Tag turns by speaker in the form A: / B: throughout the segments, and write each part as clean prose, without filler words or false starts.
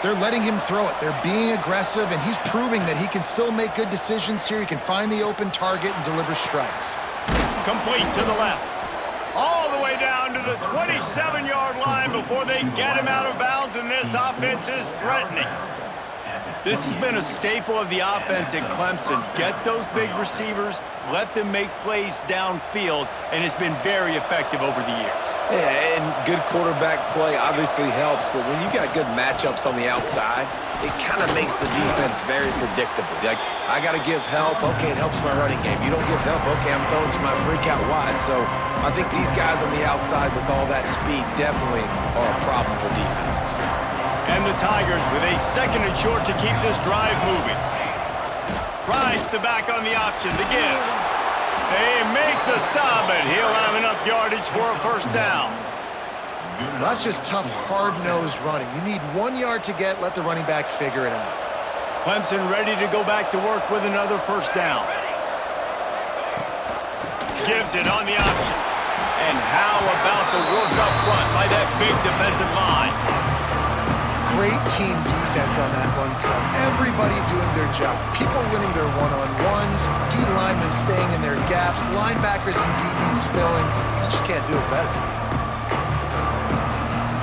A: They're letting him throw it. They're being aggressive, and he's proving that he can still make good decisions here. He can find the open target and deliver strikes.
B: Complete to the left. All the way down to the 27-yard line before they get him out of bounds, and this offense is threatening. This has been a staple of the offense at Clemson. Get those big receivers, let them make plays downfield, and it's been very effective over the years.
C: Yeah, and good quarterback play obviously helps, but when you got good matchups on the outside, it kind of makes the defense very predictable. Like, I got to give help. Okay, it helps my running game. You don't give help. Okay, I'm throwing to my freak out wide. So I think these guys on the outside with all that speed definitely are a problem for defenses.
B: And the Tigers with a 2nd and short to keep this drive moving. Rides the back on the option to give. They make the stop, but he'll have enough yardage for a first down.
A: Well, that's just tough, hard-nosed running. You need 1 yard to get, let the running back figure it out.
B: Clemson ready to go back to work with another first down. Gives it on the option. And how about the work up front by that big defensive line?
A: Great team defense on that run cut. Everybody doing their job. People winning their one-on-ones, D linemen staying in their gaps, linebackers and DBs filling. You just can't do it better.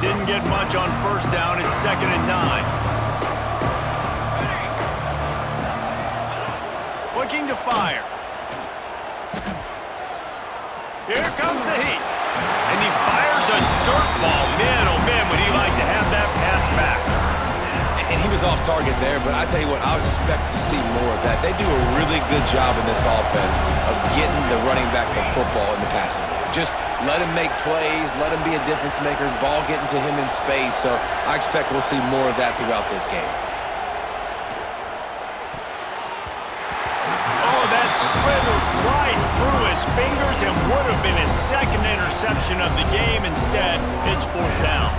B: Didn't get much on first down. It's 2nd and 9. Looking to fire. Here comes the heat. And he fires a dirt ball. Man, oh man, would he like to have that pass back.
C: And he was off target there, but I tell you what, I'll expect to see more of that. They do a really good job in this offense of getting the running back the football in the passing game. Just let him make plays, let him be a difference maker, ball getting to him in space. So I expect we'll see more of that throughout this game.
B: Oh, that slithered right through his fingers and would have been his 2nd interception of the game. Instead, it's 4th down.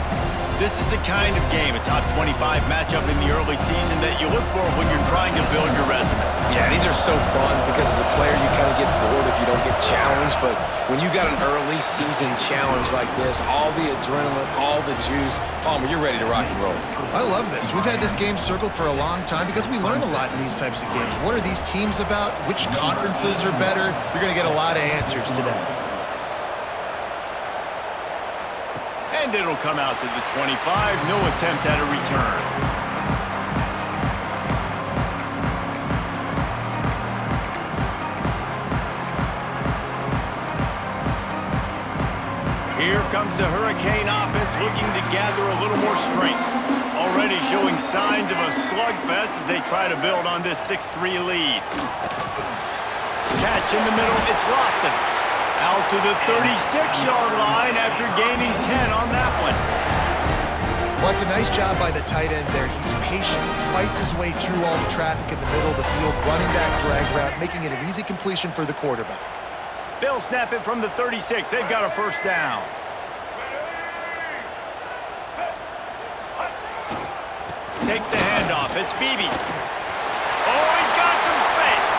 B: This is the kind of game, a top 25 matchup in the early season, that you look for when you're trying to build your resume.
C: Yeah, these are so fun because as a player you kind of get bored if you don't get challenged, but when you got an early season challenge like this, all the adrenaline, all the juice, Palmer, you're ready to rock and roll.
A: I love this. We've had this game circled for a long time because we learn a lot in these types of games. What are these teams about? Which conferences are better? You're going to get a lot of answers today.
B: And it'll come out to the 25. No attempt at a return. Here comes the Hurricane offense looking to gather a little more strength. Already showing signs of a slugfest as they try to build on this 6-3 lead. Catch in the middle, it's Lofton. Out to the 36-yard line after gaining 10 on that one.
A: Well, it's a nice job by the tight end there. He's patient. He fights his way through all the traffic in the middle of the field, running back drag route, making it an easy completion for the quarterback.
B: They'll snap it from the 36. They've got a first down. Takes the handoff. It's Beebe. Oh, he's got some space.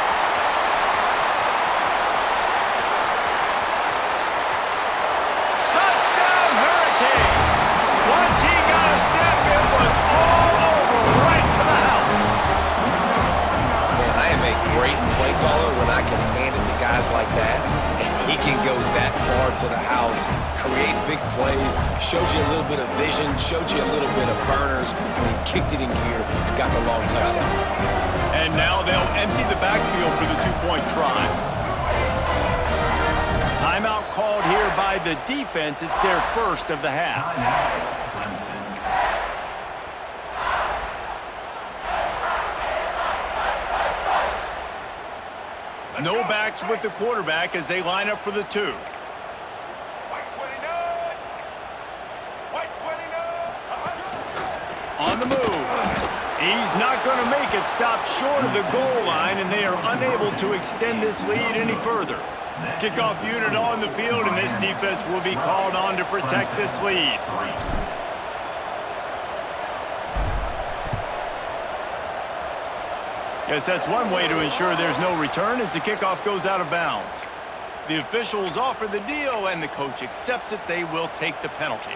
B: Touchdown, Hurricane. Once he got a step, it was all over right to the house.
C: Man, I am a great play caller when I can hand it to guys like that. And he can go that far to the house, create big plays, showed you a little bit of vision, showed you a little bit of burners when he kicked it in gear and got the long touchdown.
B: And now they'll empty the backfield for the two-point try. Timeout called here by the defense. It's their first of the half. No backs with the quarterback as they line up for the two. On the move. He's not going to make it. Stop short of the goal line, and they are unable to extend this lead any further. Kickoff unit on the field, and this defense will be called on to protect this lead. Guess that's one way to ensure there's no return as the kickoff goes out of bounds. The officials offer the deal, and the coach accepts it. They will take the penalty.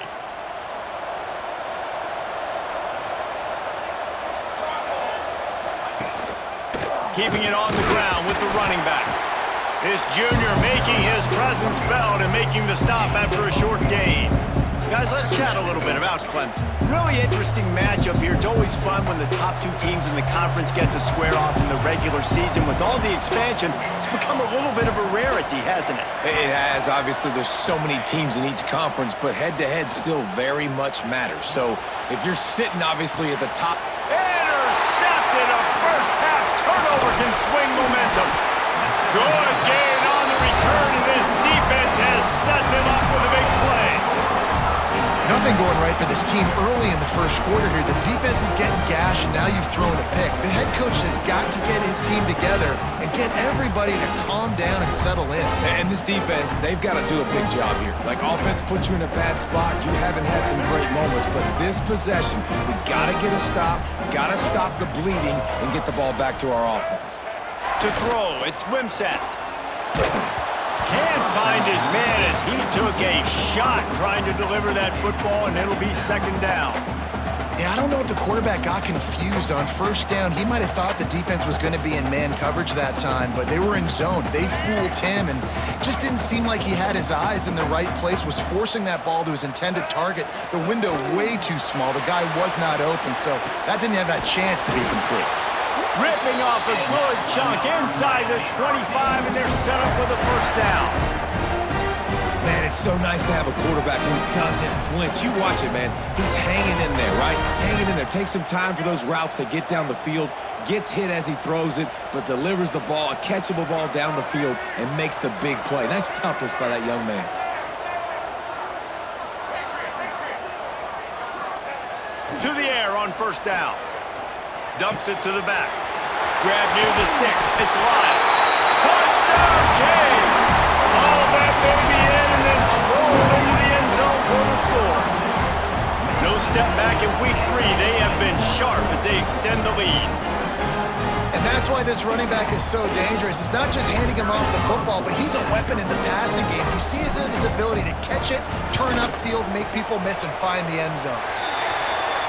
B: keeping it on the ground with the running back. This junior making his presence felt and making the stop after a short gain. Guys, let's chat a little bit about Clemson. Really interesting matchup here. It's always fun when the top two teams in the conference get to square off in the regular season. With all the expansion, it's become a little bit of a rarity, hasn't it?
C: It has. Obviously, there's so many teams in each conference, but head-to-head still very much matters. So if you're sitting, obviously, at the top...
B: Intercepted! A first-half turnover can swing momentum. Good gain on the return, and this defense has set them up with a big play.
A: Nothing going right for this team early in the first quarter here. The defense is getting gashed, and now you've thrown a pick. The head coach has got to get his team together and get everybody to calm down and settle in.
C: And this defense, they've got to do a big job here. Like, offense puts you in a bad spot. You haven't had some great moments, but this possession, we got to get a stop, got to stop the bleeding, and get the ball back to our offense.
B: To throw, it's Wimsatt. Can't find his man as he took a shot trying to deliver that football, and it'll be second down.
A: Yeah, I don't know if the quarterback got confused on first down. He might have thought the defense was going to be in man coverage that time, but they were in zone. They fooled him and just didn't seem like he had his eyes in the right place, was forcing that ball to his intended target. The window way too small. The guy was not open, so that didn't have that chance to be complete.
B: Ripping off a good chunk inside the 25, and they're set up with a first down.
C: Man, it's so nice to have a quarterback who doesn't flinch. You watch it, man. He's hanging in there, right? Hanging in there. Takes some time for those routes to get down the field. Gets hit as he throws it, but delivers the ball, a catchable ball down the field, and makes the big play. Nice toughness by that young man.
B: To the air on first down. Dumps it to the back. Grab near the sticks. It's Lyle. Touchdown, Canes! All that baby in and then strolled into the end zone for the score. No step back in week 3. They have been sharp as they extend the lead.
A: And that's why this running back is so dangerous. It's not just handing him off the football, but he's a weapon in the passing game. You see his ability to catch it, turn upfield, make people miss, and find the end zone.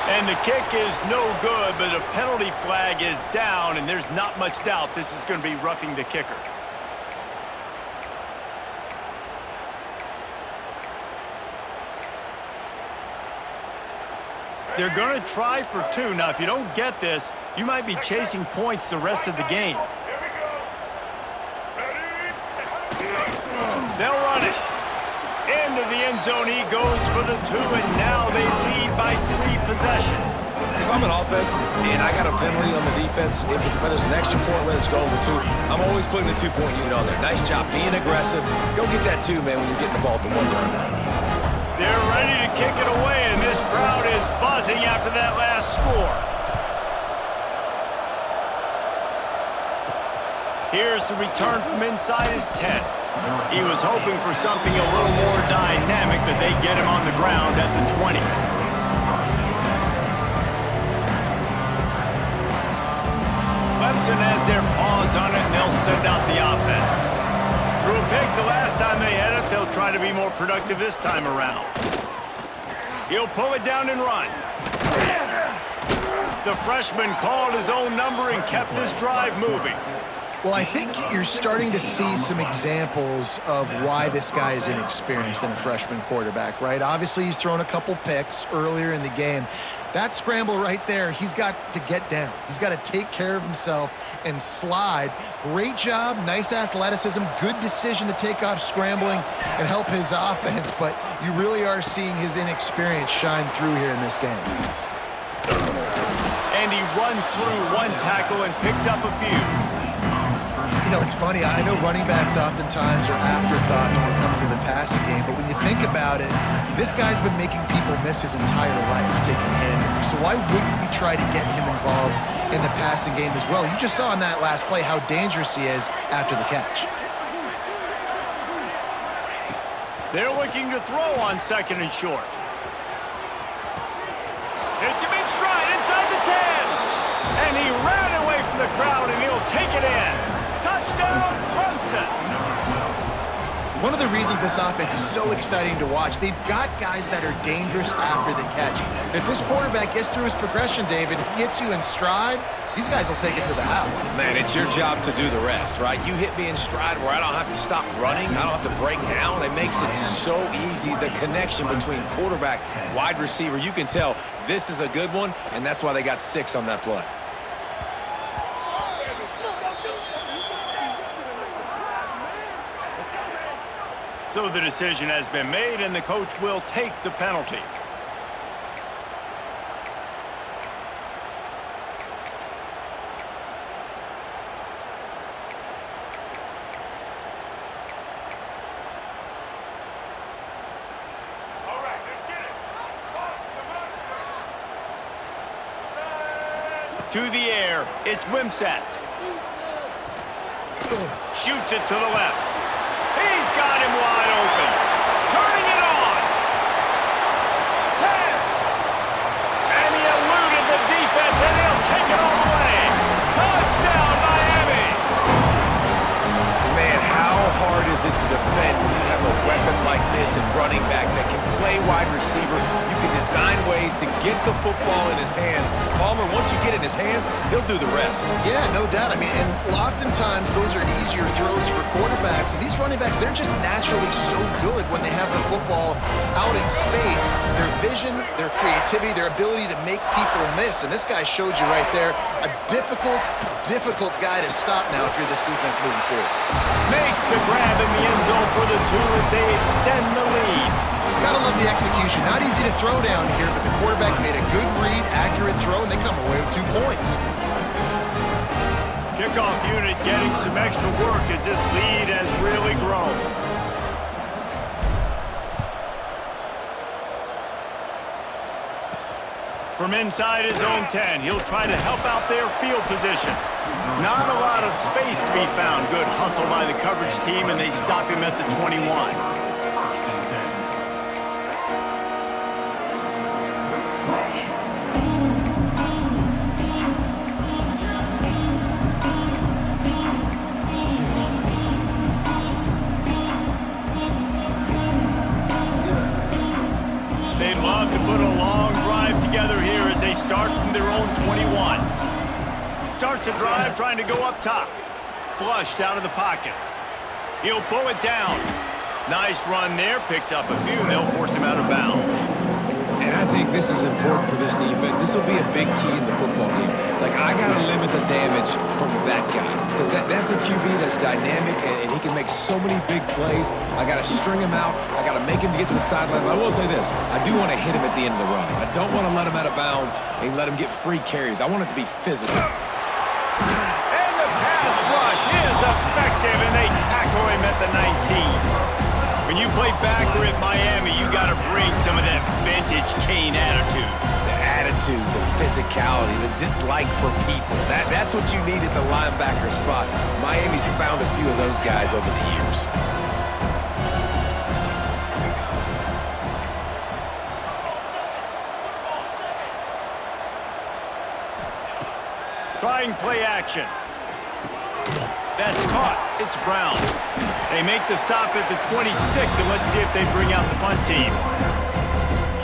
B: And the kick is no good, but a penalty flag is down, and there's not much doubt this is going to be roughing the kicker. They're going to try for 2. Now, if you don't get this, you might be chasing points the rest of the game. They'll run it. Into the end zone he goes for the 2, and now they lead by 3 possessions.
C: If I'm an offense and I got a penalty on the defense, whether it's an extra point, whether it's going for 2, I'm always putting the 2-point unit on there. Nice job being aggressive. Go get that 2, man, when you're getting the ball at the 1-yard line.
B: They're ready to kick it away, and this crowd is buzzing after that last score. Here's the return from inside his 10. He was hoping for something a little more dynamic, but they get him on the ground at the 20. Clemson has their paws on it, and they'll send out the offense. Threw a pick the last time they had it. They'll try to be more productive this time around. He'll pull it down and run. The freshman called his own number and kept this drive moving.
A: Well, I think you're starting to see some examples of why this guy is inexperienced in a freshman quarterback, right? Obviously, he's thrown a couple picks earlier in the game. That scramble right there, he's got to get down. He's got to take care of himself and slide. Great job, nice athleticism, good decision to take off scrambling and help his offense, but you really are seeing his inexperience shine through here in this game.
B: And he runs through 1 tackle and picks up a few.
A: You know, it's funny. I know running backs oftentimes are afterthoughts when it comes to the passing game, but when you think about it, this guy's been making people miss his entire life taking handoffs. So why wouldn't you try to get him involved in the passing game as well? You just saw in that last play how dangerous he is after the catch.
B: They're looking to throw on 2nd and short. It's him in stride inside the 10. And he ran away from the crowd, and he'll take it in. Touchdown, Clemson.
A: One of the reasons this offense is so exciting to watch, they've got guys that are dangerous after the catch. If this quarterback gets through his progression, David, hits you in stride, these guys will take it to the house.
C: Man, it's your job to do the rest, right? You hit me in stride where I don't have to stop running. I don't have to break down. It makes it so easy. The connection between quarterback, wide receiver, you can tell this is a good one, and that's why they got 6 on that play.
B: So the decision has been made, and the coach will take the penalty. To the air, it's Wimsatt. Shoots it to the left. He's got him wide open. Turning it on. 10. And he eluded the defense, and he'll take it all the way. Touchdown, Miami.
C: Man, how hard is it to defend when you have a weapon like this and running back that can play wide receiver? You can design ways to get the football in his hand. Palmer, once you get it in his hands, he'll do the rest.
A: Yeah, no doubt. I mean, and oftentimes those are easier throws for quarterbacks. And these running backs, they're just naturally so good when they have the football out in space. Their vision, their creativity, their ability to make people miss. And this guy showed you right there, a difficult guy to stop now if you're this defense moving forward.
B: Makes the grab in the end zone for the 2 as they extend the lead.
A: Gotta love the execution. Not easy to throw down here, but the quarterback made a good read, accurate throw, and they come away with 2 points.
B: Kickoff unit getting some extra work as this lead has really grown. From inside his own 10, he'll try to help out their field position. Not a lot of space to be found. Good hustle by the coverage team, and they stop him at the 21. They'd love to put a long drive together here as they start from their own 21. Starts a drive trying to go up top. Flushed out of the pocket. He'll pull it down. Nice run there. Picks up a few, and they'll force him out of bounds.
C: And I think this is important for this defense. This will be a big key in the football game. Like, I got to limit the damage from that guy. Because that's a QB that's dynamic, and he can make so many big plays. I got to string him out. I got to make him get to the sideline. But I will say this. I do want to hit him at the end of the runs. I don't want to let him out of bounds and let him get free carries. I want it to be physical.
B: And the pass rush is effective, and they tackle him at the 19. When you play backer at Miami, you got to bring some of that vintage Kane attitude.
C: The attitude, the physicality, the dislike for people. That's what you need at the linebacker spot. Miami's found a few of those guys over the years.
B: Trying play action. That's caught. It's Brown. They make the stop at the 26, and let's see if they bring out the punt team.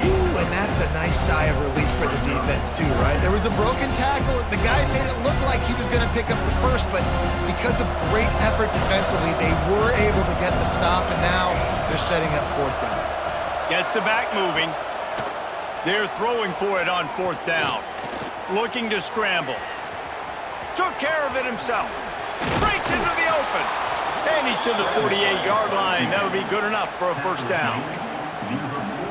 A: Ooh, and that's a nice sigh of relief for the defense too, right? There was a broken tackle. The guy made it look like he was going to pick up the first, but because of great effort defensively, they were able to get the stop, and now they're setting up 4th down.
B: Gets the back moving. They're throwing for it on 4th down. Looking to scramble. Took care of it himself. Breaks into the open. And he's to the 48-yard line. That'll be good enough for a 1st down.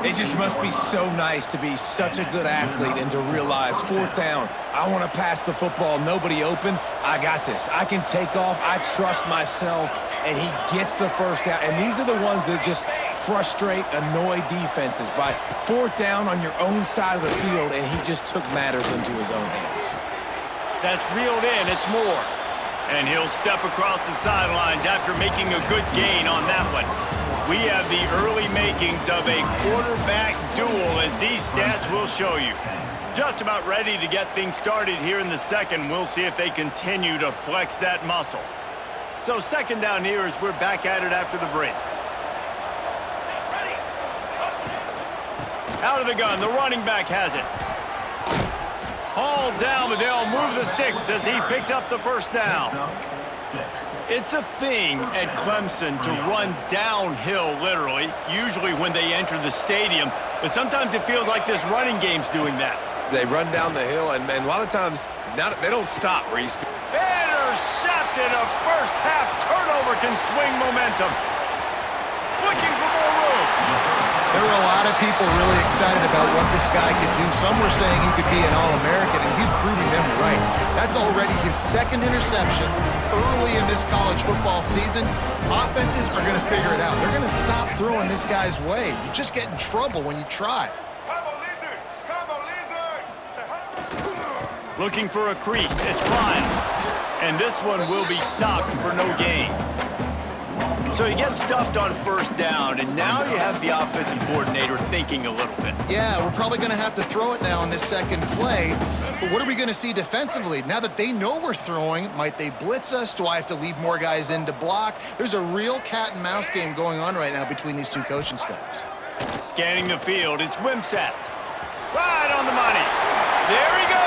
C: It just must be so nice to be such a good athlete and to realize 4th down, I want to pass the football, nobody open, I got this. I can take off, I trust myself, and he gets the 1st down. And these are the ones that just frustrate, annoy defenses by 4th down on your own side of the field, and he just took matters into his own hands.
B: That's reeled in, it's Moore. And he'll step across the sidelines after making a good gain on that one. We have the early makings of a quarterback duel, as these stats will show you. Just about ready to get things started here in the second. We'll see if they continue to flex that muscle. So 2nd down here as we're back at it after the break. Out of the gun, the running back has it. Hauled down, but they'll move the sticks as he picks up the first down. It's a thing at Clemson to run downhill, literally, usually when they enter the stadium. But sometimes it feels like this running game's doing that.
C: They run down the hill, and a lot of times they don't stop, Reese.
B: Intercepted. A first-half turnover can swing momentum. Looking for more room.
A: There were a lot of people really excited about what this guy could do. Some were saying he could be an All-American, and he's proving them right. That's already his second interception early in this college football season. Offenses are going to figure it out. They're going to stop throwing this guy's way. You just get in trouble when you try.
B: Looking for a crease. It's Ryan. And this one will be stopped for no gain. So you get stuffed on first down, and now you have the offensive coordinator thinking a little bit.
A: Yeah, we're probably going to have to throw it now in this second play. But what are we going to see defensively? Now that they know we're throwing, might they blitz us? Do I have to leave more guys in to block? There's a real cat and mouse game going on right now between these two coaching staffs.
B: Scanning the field, it's Wimsatt. Right on the money. There he goes.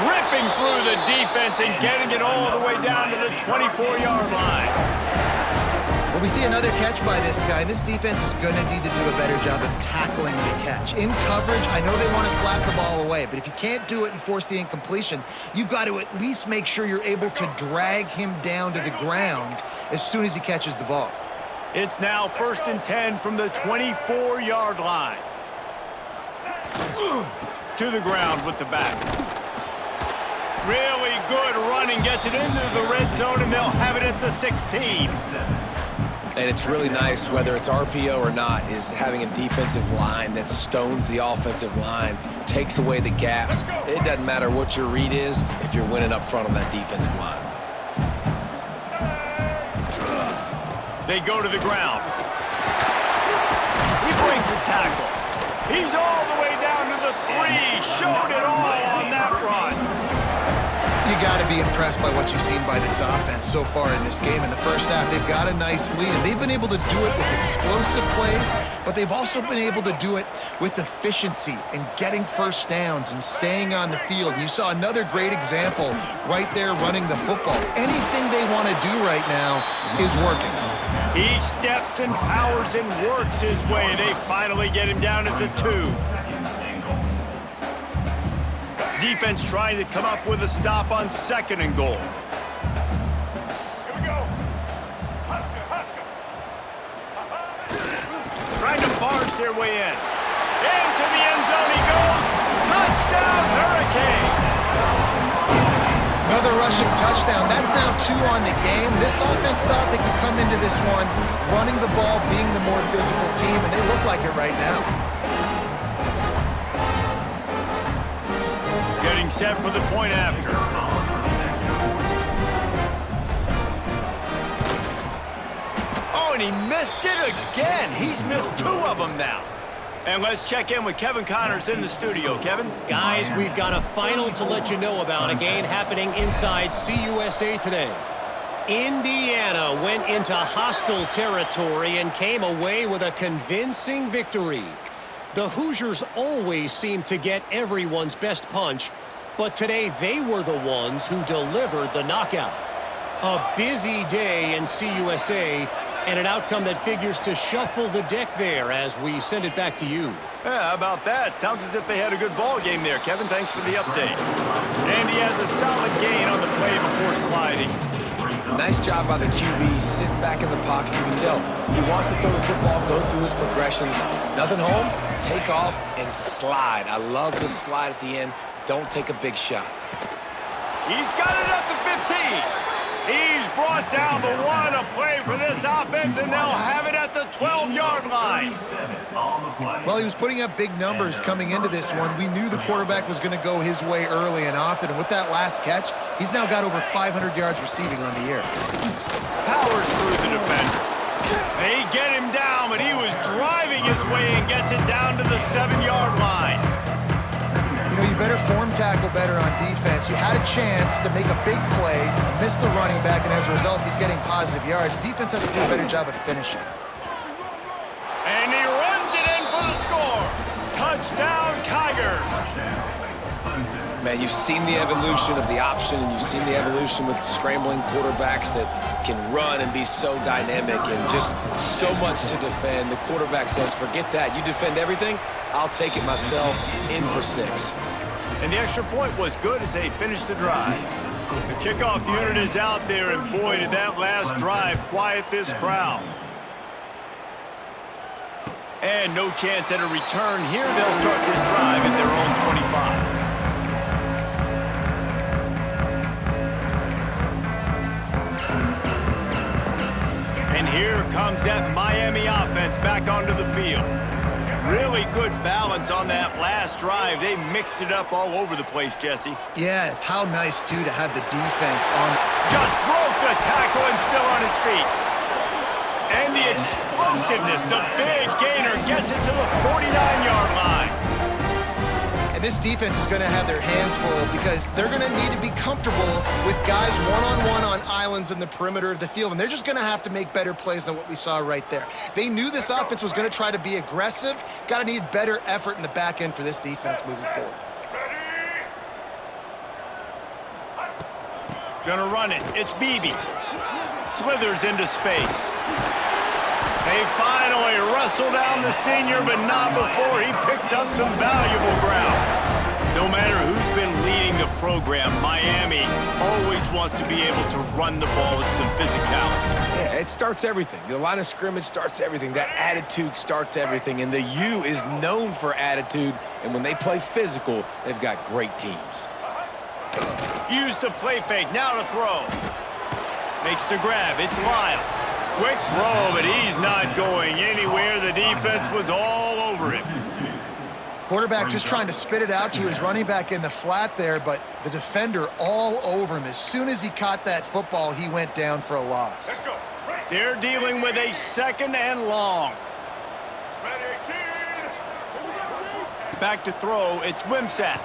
B: Ripping through the defense and getting it all the way down to the 24-yard line.
A: Well, we see another catch by this guy, and this defense is going to need to do a better job of tackling the catch. In coverage, I know they want to slap the ball away, but if you can't do it and force the incompletion, you've got to at least make sure you're able to drag him down to the ground as soon as he catches the ball.
B: It's now 1st and 10 from the 24-yard line. To the ground with the back. Really good running, gets it into the red zone, and they'll have it at the 16.
C: And it's really nice, whether it's RPO or not, is having a defensive line that stones the offensive line, takes away the gaps. It doesn't matter what your read is if you're winning up front on that defensive line.
B: They go to the ground. He breaks a tackle. He's all the way down to the 3. Showed it all on that run.
A: You got to be impressed by what you've seen by this offense so far in this game. In the first half, they've got a nice lead, and they've been able to do it with explosive plays, but they've also been able to do it with efficiency and getting first downs and staying on the field. And you saw another great example right there running the football. Anything they want to do right now is working.
B: He steps and powers and works his way. They finally get him down at the 2. Defense trying to come up with a stop on 2nd and goal. Here we go. Trying to barge their way in. Into the end zone he goes. Touchdown, Hurricane.
A: Another rushing touchdown. That's now 2 on the game. This offense thought they could come into this one running the ball, being the more physical team, and they look like it right now.
B: Getting set for the point after. Oh, and he missed it again. He's missed 2 of them now. And let's check in with Kevin Connors in the studio. Kevin?
D: Guys, we've got a final to let you know about, a game happening inside CUSA today. Indiana went into hostile territory and came away with a convincing victory. The Hoosiers always seem to get everyone's best punch, but today they were the ones who delivered the knockout. A busy day in CUSA, and an outcome that figures to shuffle the deck there as we send it back to you.
B: Yeah, how about that? Sounds as if they had a good ball game there. Kevin, thanks for the update. And he has a solid gain on the play before sliding.
C: Nice job by the QB, sitting back in the pocket. You can tell he wants to throw the football, go through his progressions. Nothing home, take off, and slide. I love the slide at the end. Don't take a big shot.
B: He's got it at the 15. He's brought down the 1, a play for this offense, and they'll have it at the 12-yard line.
A: Well, he was putting up big numbers coming into this one. We knew the quarterback was going to go his way early and often, and with that last catch, he's now got over 500 yards receiving on the year.
B: Powers through the defender. They get him down, but he was driving his way and gets it down to the 7-yard line.
A: You know, you better form tackle better on defense. You had a chance to make a big play, missed the running back, and as a result, he's getting positive yards. Defense has to do a better job of finishing.
B: And he runs it in for the score. Touchdown, Tigers!
C: Man, you've seen the evolution of the option, and you've seen the evolution with scrambling quarterbacks that can run and be so dynamic and just so much to defend. The quarterback says, forget that. You defend everything, I'll take it myself. In for 6.
B: And the extra point was good as they finished the drive. The kickoff unit is out there, and boy, did that last drive quiet this crowd. And no chance at a return here. They'll start this drive at their own 25. And here comes that Miami offense back onto the field. Really good balance on that last drive. They mixed it up all over the place, Jesse.
A: Yeah, how nice, too, to have the defense on.
B: Just broke the tackle and still on his feet. And the explosiveness, the big gainer gets it to the 49-yard line.
A: And this defense is going to have their hands full because they're going to need to be comfortable with guys one-on-one on islands in the perimeter of the field, and they're just going to have to make better plays than what we saw right there. They knew this offense was going to try to be aggressive. Got to need better effort in the back end for this defense moving forward.
B: Gonna run it. It's Beebe. Slithers into space. They finally wrestle down the senior, but not before he picks up some valuable ground. No matter who's been leading the program, Miami always wants to be able to run the ball with some physicality.
C: Yeah, it starts everything. The line of scrimmage starts everything. That attitude starts everything. And the U is known for attitude. And when they play physical, they've got great teams.
B: Use the play fake. Now to throw. Makes the grab. It's Lyle. Quick throw, but he's not going anywhere. The defense was all over him.
A: Quarterback just trying to spit it out to his running back in the flat there, but the defender all over him. As soon as he caught that football, he went down for a loss.
B: They're dealing with a 2nd and long. Back to throw. It's Wimsatt.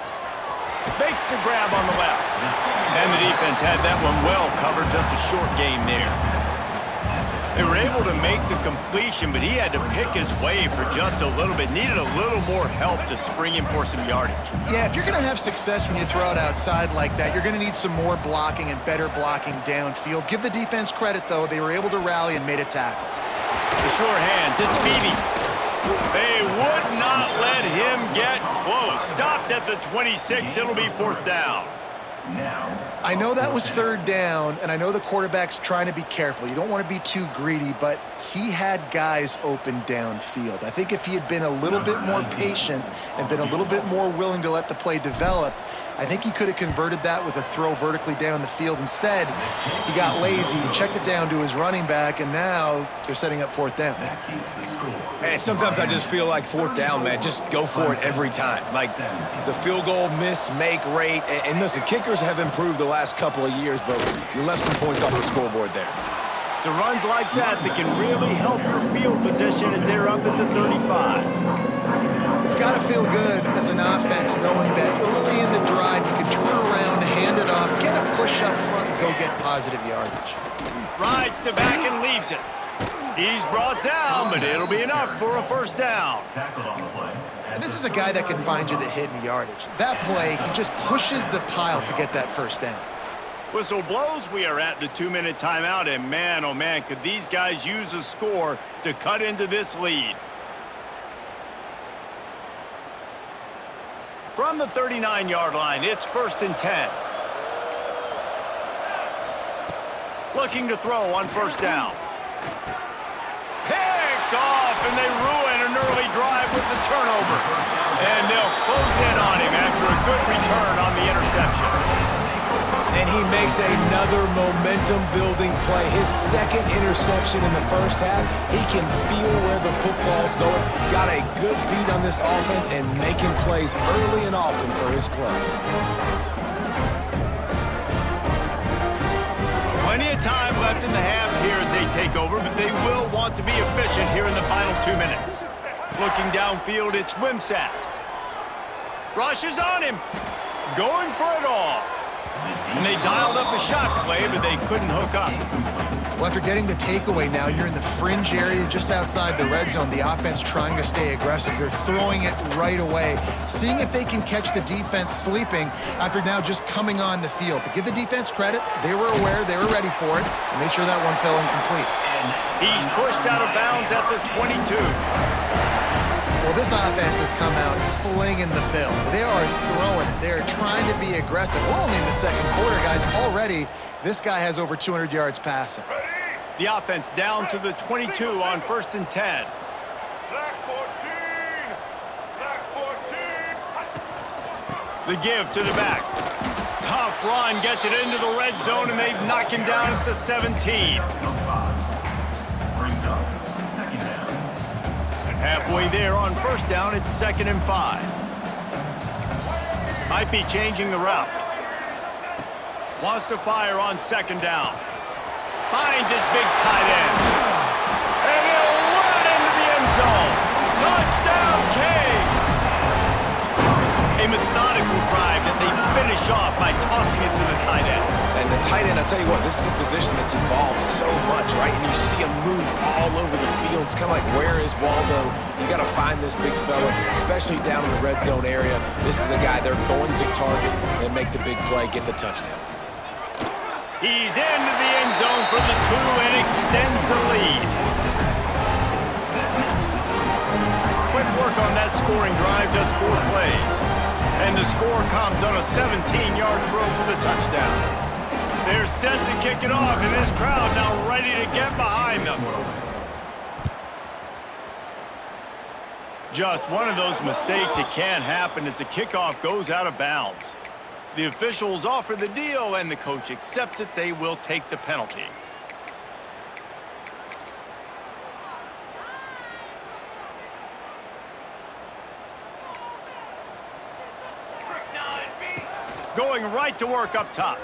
B: Makes the grab on the left. And the defense had that one well covered. Just a short game there. They were able to make the completion, but he had to pick his way for just a little bit. Needed a little more help to spring him for some yardage.
A: Yeah, if you're going to have success when you throw it outside like that, you're going to need some more blocking and better blocking downfield. Give the defense credit, though. They were able to rally and made a tackle.
B: The short hands, it's Beebe. They would not let him get close. Stopped at the 26. It'll be 4th down.
A: I know that was 3rd down, and I know the quarterback's trying to be careful. You don't want to be too greedy, but he had guys open downfield. I think if he had been a little bit more patient and been a little bit more willing to let the play develop, I think he could have converted that with a throw vertically down the field. Instead, he got lazy, checked it down to his running back, and now they're setting up 4th down.
C: And sometimes I just feel like 4th down, man. Just go for it every time. Like the field goal miss, make rate. And listen, kickers have improved the last couple of years, but you left some points off the scoreboard there.
B: So runs like that can really help your field position as they're up at the 35.
A: It's got to feel good as an offense knowing that early in the drive you can turn around, hand it off, get a push up front, and go get positive yardage.
B: Rides the back and leaves it. He's brought down, but it'll be enough for a 1st down.
A: And this is a guy that can find you the hidden yardage. That play, he just pushes the pile to get that 1st down.
B: Whistle blows. We are at the 2-minute timeout, and man, oh man, could these guys use a score to cut into this lead. From the 39-yard line, it's 1st and 10. Looking to throw on 1st down. Picked off, and they ruin an early drive with the turnover. And they'll close in on him after a good return on the interception.
C: And he makes another momentum-building play. His 2nd interception in the 1st half. He can feel where the football's going. Got a good beat on this offense and making plays early and often for his club.
B: Plenty of time left in the half here as they take over, but they will want to be efficient here in the final 2 minutes. Looking downfield, it's Wimsatt. Rushes on him. Going for it all. And they dialed up a shot play, but they couldn't hook up.
A: Well, after getting the takeaway now, you're in the fringe area just outside the red zone. The offense trying to stay aggressive. They're throwing it right away, seeing if they can catch the defense sleeping after now just coming on the field. But give the defense credit. They were aware. They were ready for it. And made sure that one fell incomplete.
B: He's pushed out of bounds at the 22.
A: Well, this offense has come out slinging the pill. They are throwing it. They're trying to be aggressive. We're only in the second quarter, guys. Already, this guy has over 200 yards passing.
B: The offense down to the 22 on 1st and 10.
E: Black 14! Black 14!
B: The give to the back. Tough run gets it into the red zone, and they knock him down at the 17. Halfway there on 1st down, it's 2nd and 5. Might be changing the route. Wants to fire on 2nd down. Finds his big tight end. And he'll run it into the end zone. Touchdown, Canes! A methodical drive that they finish off by tossing it to the tight end.
C: And the tight end, I'll tell you what, this is a position that's evolved so much, right? And you see him move all over the field. It's kind of like, where is Waldo? You got to find this big fella, especially down in the red zone area. This is the guy they're going to target and make the big play, get the touchdown.
B: He's into the end zone for the 2 and extends the lead. Quick work on that scoring drive, just 4 plays. And the score comes on a 17-yard throw for the touchdown. They're set to kick it off, and this crowd now ready to get behind them. Just one of those mistakes that can happen as the kickoff goes out of bounds. The officials offer the deal, and the coach accepts it. They will take the penalty. Going right to work up top.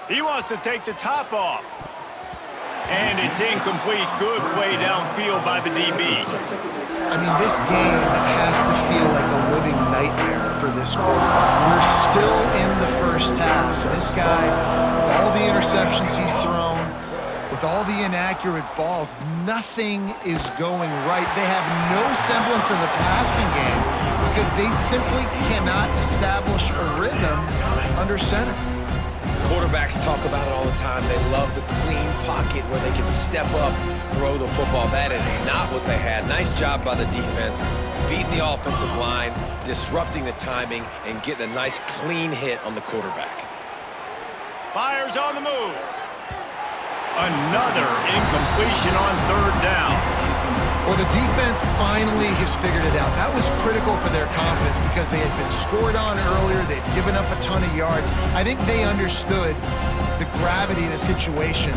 B: He wants to take the top off. And it's incomplete. Good play downfield by the DB.
A: I mean, this game has to feel like a living nightmare for this quarterback. We're still in the first half. This guy, with all the interceptions he's thrown, with all the inaccurate balls, nothing is going right. They have no semblance of a passing game because they simply cannot establish a rhythm under center.
C: Quarterbacks talk about it all the time. They love the clean pocket where they can step up, throw the football. That is not what they had. Nice job by the defense, beating the offensive line, disrupting the timing, and getting a nice clean hit on the quarterback.
B: Fires on the move. Another incompletion on 3rd down.
A: Well, the defense finally has figured it out. That was critical for their confidence because they had been scored on earlier. They'd given up a ton of yards. I think they understood the gravity of the situation.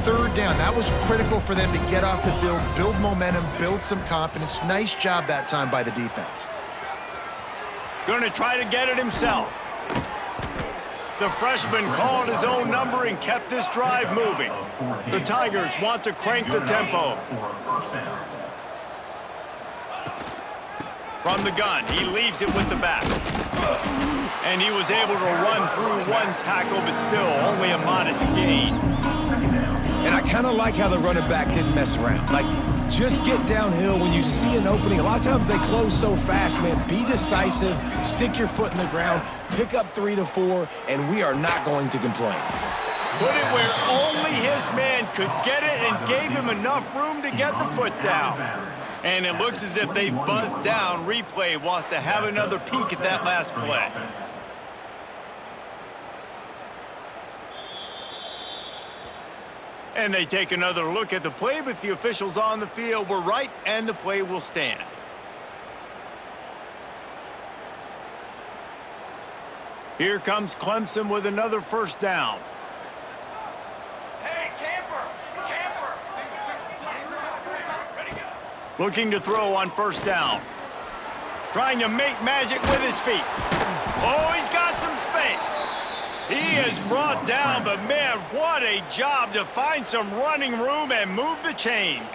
A: 3rd down, that was critical for them to get off the field, build momentum, build some confidence. Nice job that time by the defense.
B: Going to try to get it himself. The freshman called his own number and kept this drive moving. The Tigers want to crank the tempo. From the gun, he leaves it with the back. And he was able to run through 1 tackle, but still only a modest gain.
C: And I kind of like how the running back didn't mess around. Like, just get downhill when you see an opening. A lot of times they close so fast, man. Be decisive, stick your foot in the ground, pick up 3 to 4, and we are not going to complain.
B: Put it where only his man could get it and gave him enough room to get the foot down. And it looks as if they've buzzed down. Replay wants to have another peek at that last play. And they take another look at the play, but the officials on the field were right, and the play will stand. Here comes Clemson with another 1st down.
E: Hey, camper! Camper! Ready, go.
B: Looking to throw on 1st down. Trying to make magic with his feet. Oh, he's got some space. He is brought down, but man, what a job to find some running room and move the chains.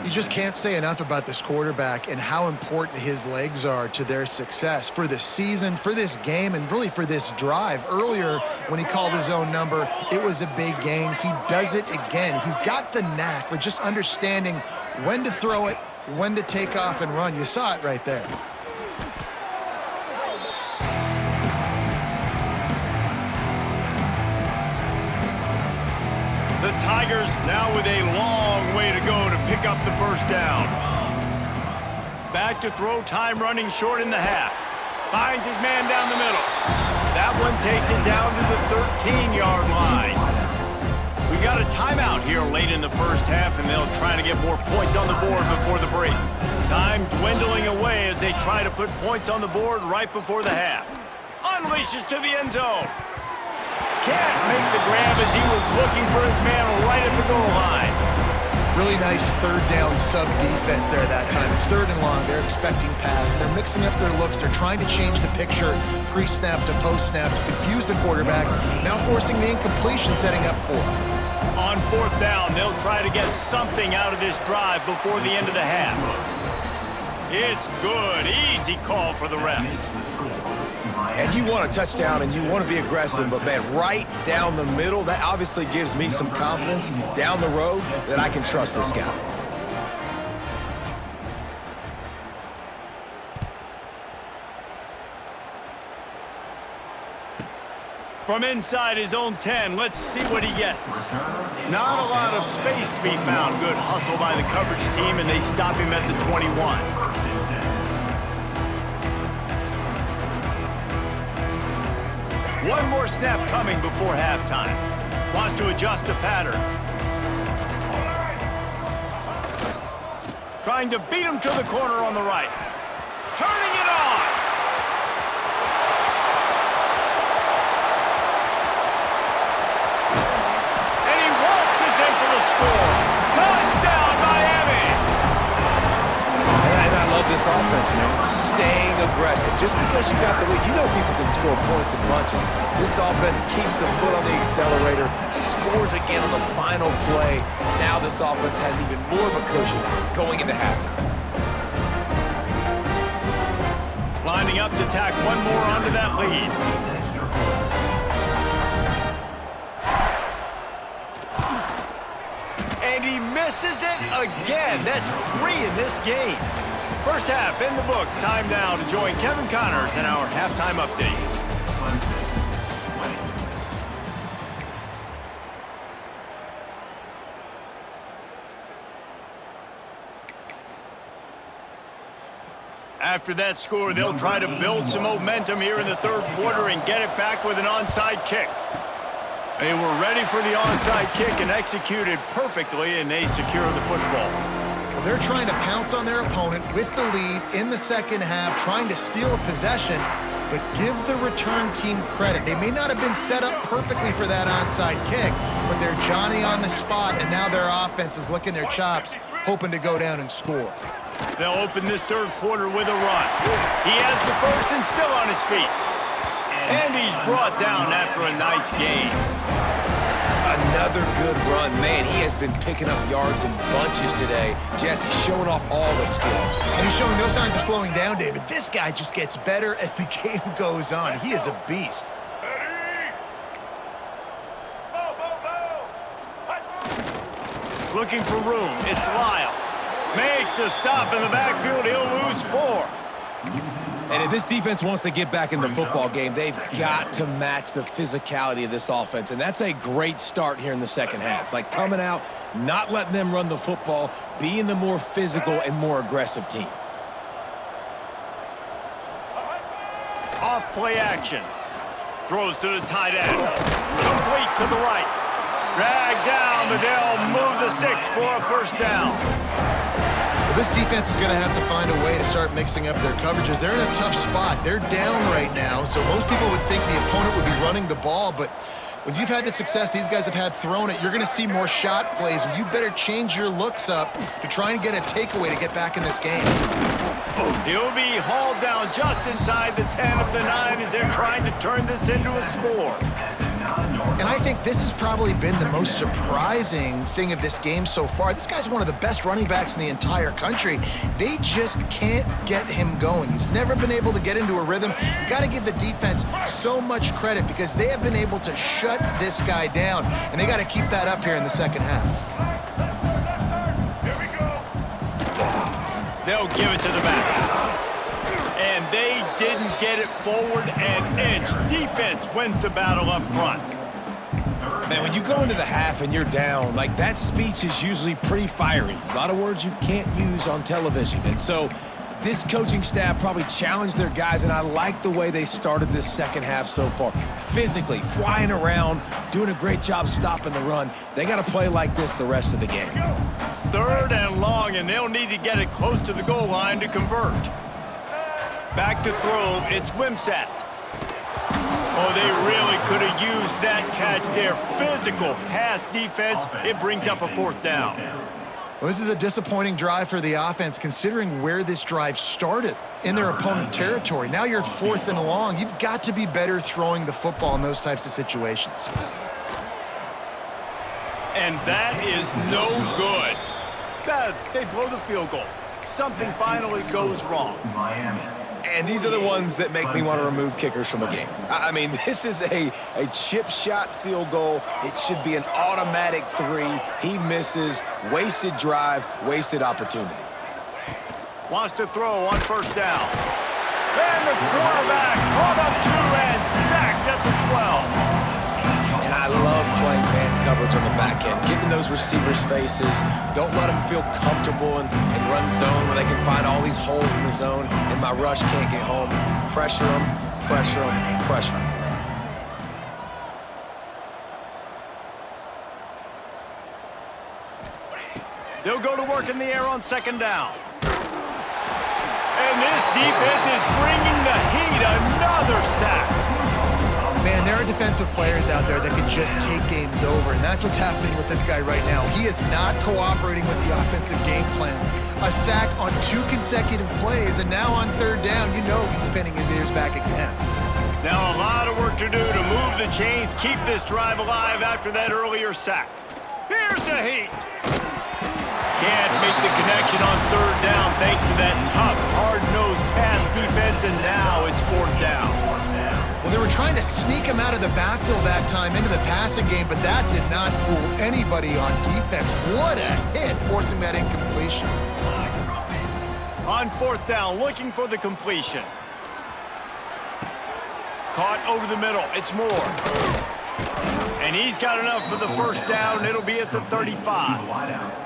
A: You just can't say enough about this quarterback and how important his legs are to their success for this season, for this game, and really for this drive. Earlier, when he called his own number, it was a big gain. He does it again. He's got the knack for just understanding when to throw it, when to take off and run. You saw it right there.
B: The Tigers now with a long way to go to pick up the first down. Back to throw, time running short in the half. Finds his man down the middle. That one takes it down to the 13-yard line. We got a timeout here late in the first half, and they'll try to get more points on the board before the break. Time dwindling away as they try to put points on the board right before the half. Unleashes to the end zone. Can't make the grab as he was looking for his man right at the goal line.
A: Really nice third down sub defense there that time. It's third and long. They're expecting pass. They're mixing up their looks. They're trying to change the picture pre-snap to post-snap to confuse the quarterback, now forcing the incompletion, setting up fourth.
B: On fourth down, they'll try to get something out of this drive before the end of the half. It's good. Easy call for the refs.
C: And you want a touchdown and you want to be aggressive, but man, right down the middle, that obviously gives me some confidence down the road that I can trust this guy.
B: From inside his own 10, let's see what he gets. Not a lot of space to be found. Good hustle by the coverage team, and they stop him at the 21. One more snap coming before halftime. Wants to adjust the pattern. Trying to beat him to the corner on the right. Turning it on. And he waltzes in for the score. Touchdown, Miami!
C: And I love this offense, man. Staying aggressive. Just because you got the lead, you know people can score points in bunches. This offense keeps the foot on the accelerator, scores again on the final play. Now this offense has even more of a cushion going into halftime.
B: Lining up to tack one more onto that lead. And he misses it again. That's 3 in this game. First half in the books. Time now to join Kevin Connors in our halftime update. After that score, they'll try to build some momentum here in the third quarter and get it back with an onside kick. They were ready for the onside kick and executed perfectly, and they secure the football.
A: Well, they're trying to pounce on their opponent with the lead in the second half, trying to steal a possession, but give the return team credit. They may not have been set up perfectly for that onside kick, but they're Johnny on the spot, and now their offense is licking their chops, hoping to go down and score.
B: They'll open this third quarter with a run. He has the first and still on his feet. And he's brought down after a nice gain.
C: Another good run. Man, he has been picking up yards in bunches today. Jesse showing off all the skills.
A: And he's showing no signs of slowing down, David. This guy just gets better as the game goes on. He is a beast.
B: Looking for room. It's Lyle. Makes a stop in the backfield. He'll lose 4.
C: And if this defense wants to get back in the football game, they've got to match the physicality of this offense. And that's a great start here in the second half. Like coming out, not letting them run the football, being the more physical and more aggressive team.
B: Off play action. Throws to the tight end. Complete to the right. Dragged down, but they'll move the sticks for a first down.
A: Well, this defense is going to have to find a way to start mixing up their coverages. They're in a tough spot. They're down right now, so most people would think the opponent would be running the ball, but when you've had the success these guys have had throwing it, you're going to see more shot plays, and you better change your looks up to try and get a takeaway to get back in this game.
B: He'll be hauled down just inside the 10 of the 9 as they're trying to turn this into a score.
A: And I think this has probably been the most surprising thing of this game so far. This guy's one of the best running backs in the entire country. They just can't get him going. He's never been able to get into a rhythm. You got to give the defense so much credit because they have been able to shut this guy down, and they got to keep that up here in the second half.
E: Here we go.
B: They'll give it to the back. And they didn't get it forward an inch. Defense wins the battle up front.
C: Man, when you go into the half and you're down, like, that speech is usually pretty fiery. A lot of words you can't use on television. And so this coaching staff probably challenged their guys, and I like the way they started this second half so far. Physically, flying around, doing a great job stopping the run. They got to play like this the rest of the game.
B: 3rd and long, and they'll need to get it close to the goal line to convert. Back to throw, it's Wimsatt. Oh, they really could have used that catch there. Physical pass defense. It brings up a 4th down.
A: Well, this is a disappointing drive for the offense considering where this drive started in their opponent territory. Now you're at 4th and long. You've got to be better throwing the football in those types of situations.
B: And that is no good. They blow the field goal. Something finally goes wrong.
C: And these are the ones that make me want to remove kickers from a game. I mean, this is a chip shot field goal. It should be an automatic 3. He misses. Wasted drive, wasted opportunity.
B: Wants to throw on 1st down. And the quarterback caught up to and sacked at the 12.
C: And I love playing man coverage on the back end, getting those receivers' faces. Don't let them feel comfortable and run zone where they can find all these holes in the zone, and my rush can't get home. Pressure them, pressure them, pressure them.
B: They'll go to work in the air on 2nd down. And this defense is bringing the heat. Another sack.
A: Man, there are defensive players out there that can just take games over, and that's what's happening with this guy right now. He is not cooperating with the offensive game plan. A sack on 2 consecutive plays, and now on 3rd down, you know he's pinning his ears back again.
B: Now a lot of work to do to move the chains, keep this drive alive after that earlier sack. Here's the heat. Can't make the connection on 3rd down thanks to that tough, hard-nosed pass defense, and now it's 4th down.
A: Well, they were trying to sneak him out of the backfield that time into the passing game, but that did not fool anybody on defense. What a hit, forcing that incompletion.
B: On 4th down, looking for the completion. Caught over the middle, it's Moore. And he's got enough for the 1st down. It'll be at the 35.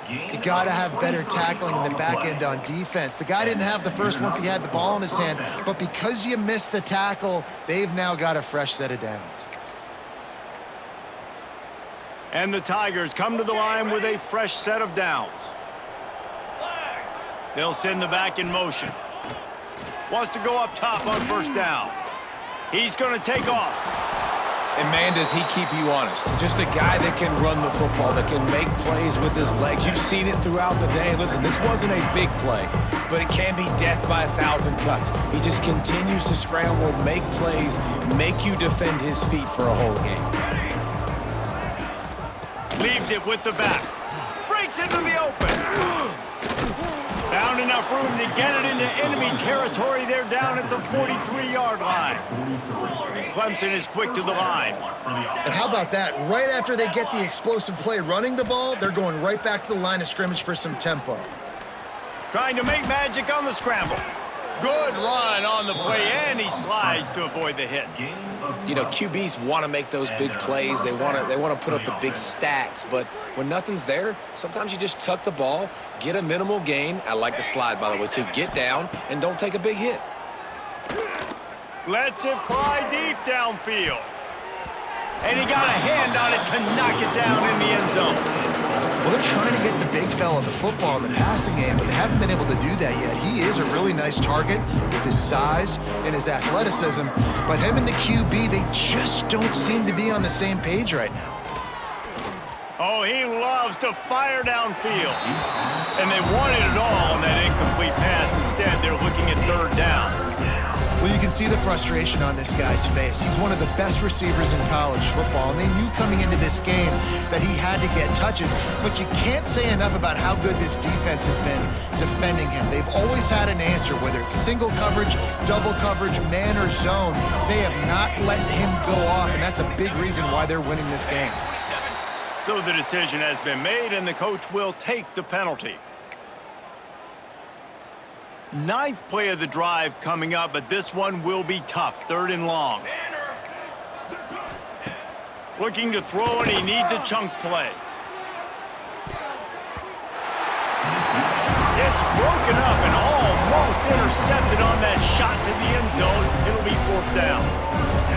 A: You got to have better tackling in the back end on defense. The guy didn't have the first once he had the ball in his hand, but because you missed the tackle, they've now got a fresh set of downs.
B: And the Tigers come to the line with a fresh set of downs. They'll send the back in motion. Wants to go up top on 1st down. He's going to take off.
C: And, man, does he keep you honest. Just a guy that can run the football, that can make plays with his legs. You've seen it throughout the day. Listen, this wasn't a big play, but it can be death by 1,000 cuts. He just continues to scramble, make plays, make you defend his feet for a whole game.
B: Leaves it with the back. Breaks into the open. Found enough room to get it into enemy territory. They're down at the 43-yard line. Clemson is quick to the line.
A: And how about that? Right after they get the explosive play running the ball, they're going right back to the line of scrimmage for some tempo.
B: Trying to make magic on the scramble. Good run on the play, and he slides to avoid the hit.
C: You know, QBs want to make those big plays. They want to put up the big stats. But when nothing's there, sometimes you just tuck the ball, get a minimal gain. I like the slide, by the way, too. Get down and don't take a big hit.
B: Lets it fly deep downfield. And he got a hand on it to knock it down in the end zone.
A: Well, they're trying to get the big fella the football in the passing game, but they haven't been able to do that yet. He is a really nice target with his size and his athleticism, but him and the QB, they just don't seem to be on the same page right now.
B: Oh, he loves to fire downfield. And they wanted it all on that incomplete pass. Instead, they're looking at third down.
A: Well, you can see the frustration on this guy's face. He's one of the best receivers in college football, and they knew coming into this game that he had to get touches, but you can't say enough about how good this defense has been defending him. They've always had an answer, whether it's single coverage, double coverage, man or zone. They have not let him go off, and that's a big reason why they're winning this game.
B: So the decision has been made, and the coach will take the penalty. Ninth play of the drive coming up, but this one will be tough. Third and long. Looking to throw, and he needs a chunk play. It's broken up and almost intercepted on that shot to the end zone. It'll be fourth down.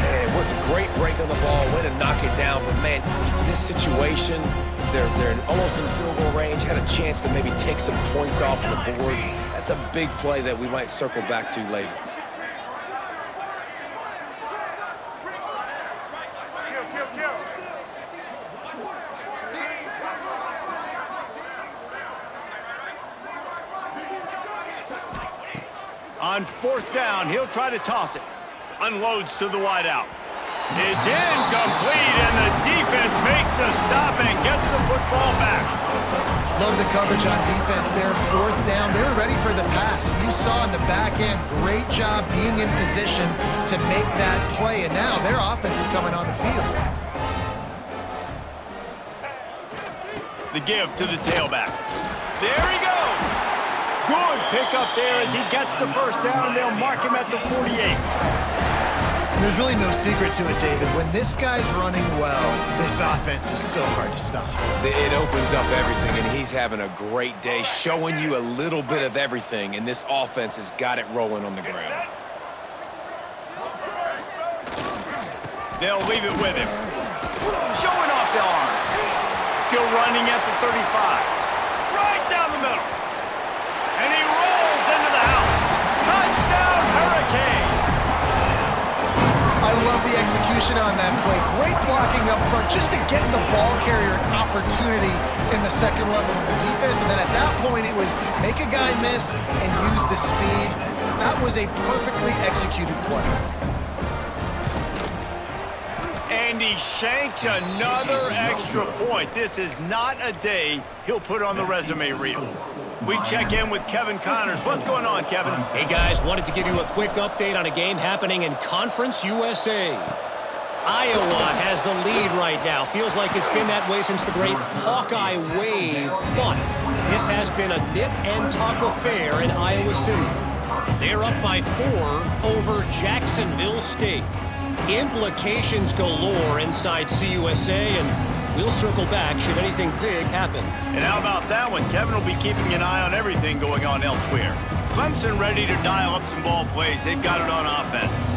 C: Man, what a great break on the ball. Way to knock it down. But, man, this situation, they're almost in field goal range. Had a chance to maybe take some points off the board. That's a big play that we might circle back to later.
B: On fourth down, he'll try to toss it. Unloads to the wideout. It's incomplete, and the defense makes a stop and gets the football back.
A: Love the coverage on defense there. Fourth down, they were ready for the pass. You saw in the back end, great job being in position to make that play, and now their offense is coming on the field.
B: The give to the tailback. There he goes. Good pickup there as he gets the first down, and they'll mark him at the 48.
A: There's really no secret to it, David. When this guy's running well, this offense is so hard to stop.
C: It opens up everything, and he's having a great day, showing you a little bit of everything, and this offense has got it rolling on the ground.
B: They'll leave it with him. Showing off the arm. Still running at the 35. Right down the middle. And he rolls into the house. Touchdown, Hurricane.
A: I love the execution on that play. Great blocking up front just to get the ball carrier an opportunity in the second level of the defense. And then at that point, it was make a guy miss and use the speed. That was a perfectly executed play.
B: And he shanks another extra point. This is not a day he'll put on the resume reel. We check in with Kevin Connors. What's going on, Kevin?
D: Hey, guys, wanted to give you a quick update on a game happening in Conference USA. Iowa has the lead right now. Feels like it's been that way since the great Hawkeye wave, but this has been a nip and tuck affair in Iowa City. They're up by 4 over Jacksonville State. Implications galore inside CUSA, and we'll circle back should anything big happen.
B: And how about that one? Kevin will be keeping an eye on everything going on elsewhere. Clemson ready to dial up some ball plays. They've got it on offense.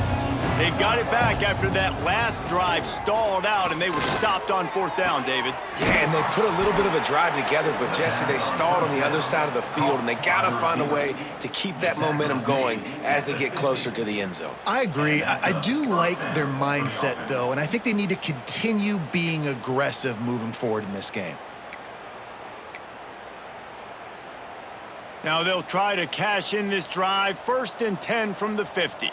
B: They've got it back after that last drive stalled out, and they were stopped on fourth down, David.
C: Yeah, and they put a little bit of a drive together, but, Jesse, they stalled on the other side of the field, and they got to find a way to keep that momentum going as they get closer to the end zone.
A: I agree. I do like their mindset, though, and I think they need to continue being aggressive moving forward in this game.
B: Now they'll try to cash in this drive. 1st and 10 from the 50.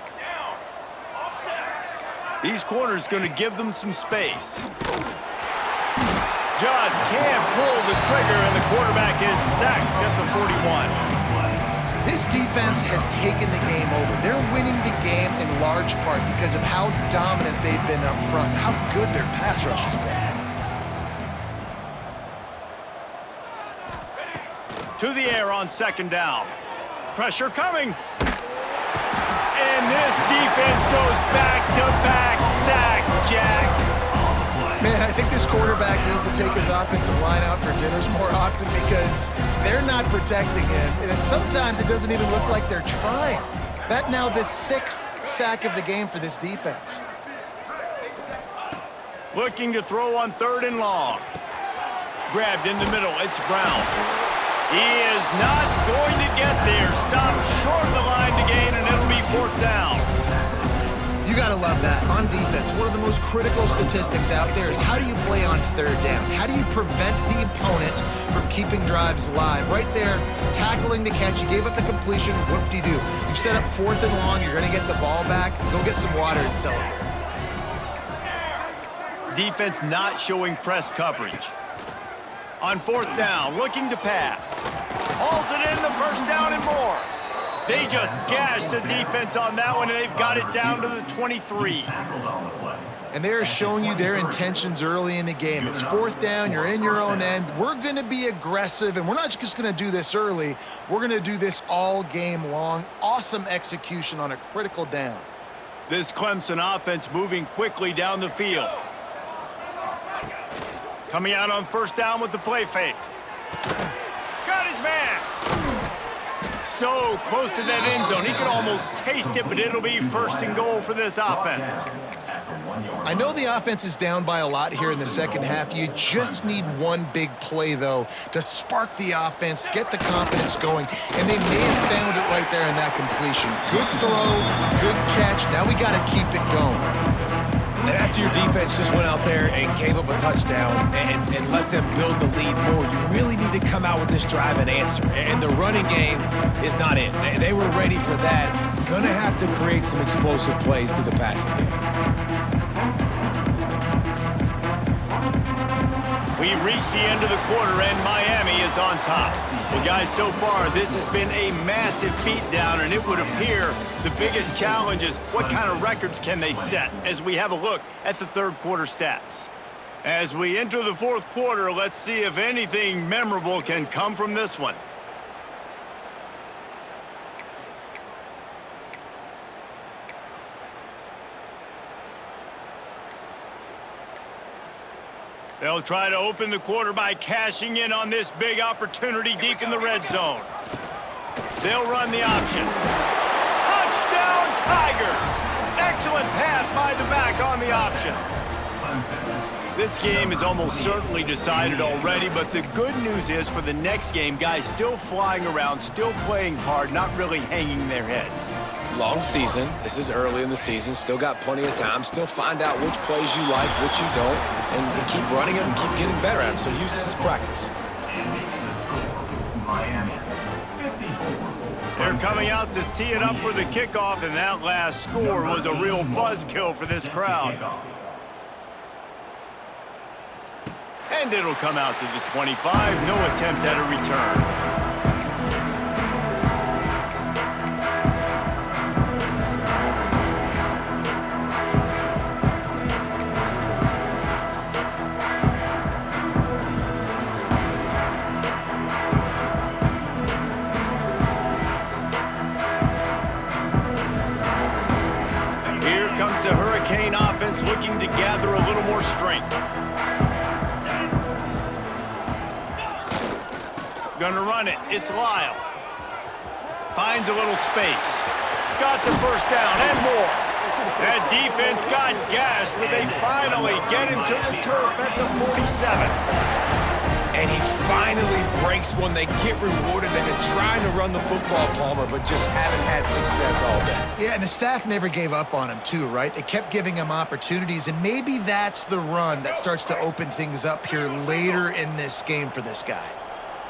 B: These corners going to give them some space. Just can't pull the trigger, and the quarterback is sacked at the 41.
A: This defense has taken the game over. They're winning the game in large part because of how dominant they've been up front, how good their pass rush has been.
B: To the air on 2nd down. Pressure coming. And this defense goes back-to-back sack, Jack.
A: Man, I think this quarterback needs to take his offensive line out for dinners more often because they're not protecting him. And sometimes it doesn't even look like they're trying. That now the 6th sack of the game for this defense.
B: Looking to throw on 3rd and long. Grabbed in the middle. It's Brown. He is not going to get there. Stopped short of the line to gain, and it'll be 4th down.
A: You gotta love that. On defense, one of the most critical statistics out there is how do you play on third down? How do you prevent the opponent from keeping drives alive? Right there, tackling the catch. You gave up the completion. Whoop-de-doo. You've set up 4th and long. You're gonna get the ball back. Go get some water and celebrate.
B: Defense not showing press coverage. On 4th down, looking to pass. Hauls it in the 1st down and more. They just gashed the defense on that one, and they've got it down to the 23.
A: And they're showing you their intentions early in the game. It's 4th down, you're in your own end. We're going to be aggressive, and we're not just going to do this early. We're going to do this all game long. Awesome execution on a critical down.
B: This Clemson offense moving quickly down the field. Coming out on 1st down with the play fake. Got his man. So close to that end zone. He could almost taste it, but it'll be 1st and goal for this offense.
A: I know the offense is down by a lot here in the second half. You just need one big play, though, to spark the offense, get the confidence going, and they may have found it right there in that completion. Good throw, good catch. Now we got to keep it going.
C: And after your defense just went out there and gave up a touchdown and let them build the lead more, you really need to come out with this drive and answer. And the running game is not in. They were ready for that. Gonna have to create some explosive plays through the passing game.
B: We've reached the end of the quarter, and Miami is on top. Well, guys, so far, this has been a massive beatdown, and it would appear the biggest challenge is what kind of records can they set as we have a look at the 3rd quarter stats. As we enter the 4th quarter, let's see if anything memorable can come from this one. They'll try to open the quarter by cashing in on this big opportunity deep in the red zone. They'll run the option. Touchdown, Tigers! Excellent pass by the back on the option. This game is almost certainly decided already, but the good news is for the next game, guys still flying around, still playing hard, not really hanging their heads.
C: Long season. This is early in the season. Still got plenty of time. Still find out which plays you like, which you don't, and keep running them and keep getting better at them. So use this as practice.
B: They're coming out to tee it up for the kickoff, and that last score was a real buzzkill for this crowd. And it'll come out to the 25. No attempt at a return. The Hurricane offense looking to gather a little more strength. Gonna run it. It's Lyle. Finds a little space. Got the 1st down and more. That defense got gashed, but they finally get him to the turf at the 47.
C: And he finally breaks one. They get rewarded. They've been trying to run the football, Palmer, but just haven't had success all day.
A: Yeah, and the staff never gave up on him, too, right? They kept giving him opportunities, and maybe that's the run that starts to open things up here later in this game for this guy.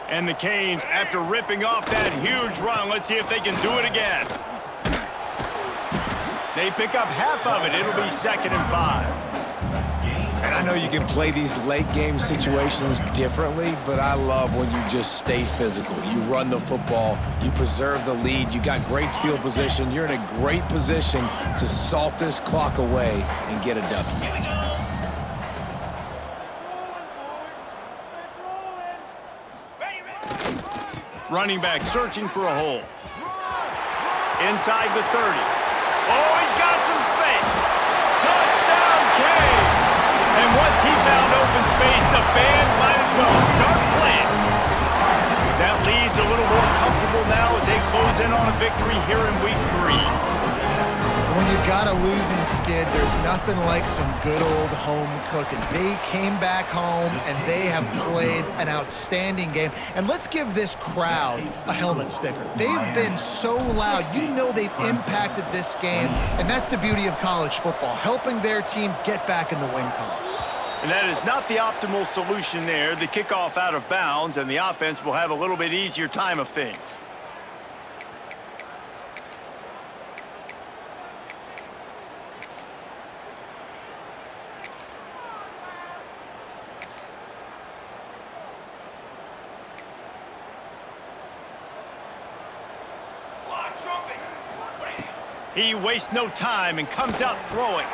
B: And the Canes, after ripping off that huge run, let's see if they can do it again. They pick up half of it. It'll be 2nd and 5.
C: And I know you can play these late game situations differently, but I love when you just stay physical. You run the football, you preserve the lead, you got great field position, you're in a great position to salt this clock away and get a W.
B: Running back searching for a hole. Inside the 30. Oh, he's got some space. Touchdown, Canes! And once he found open space, the band might as well start playing. That lead's a little more comfortable now as they close in on a victory here in week 3.
A: When you've got a losing skid, there's nothing like some good old home cooking. They came back home, and they have played an outstanding game. And let's give this crowd a helmet sticker. They've been so loud. You know they've impacted this game, and that's the beauty of college football, helping their team get back in the win column.
B: And that is not the optimal solution there. The kickoff out of bounds, and the offense will have a little bit easier time of things. He wastes no time and comes out throwing.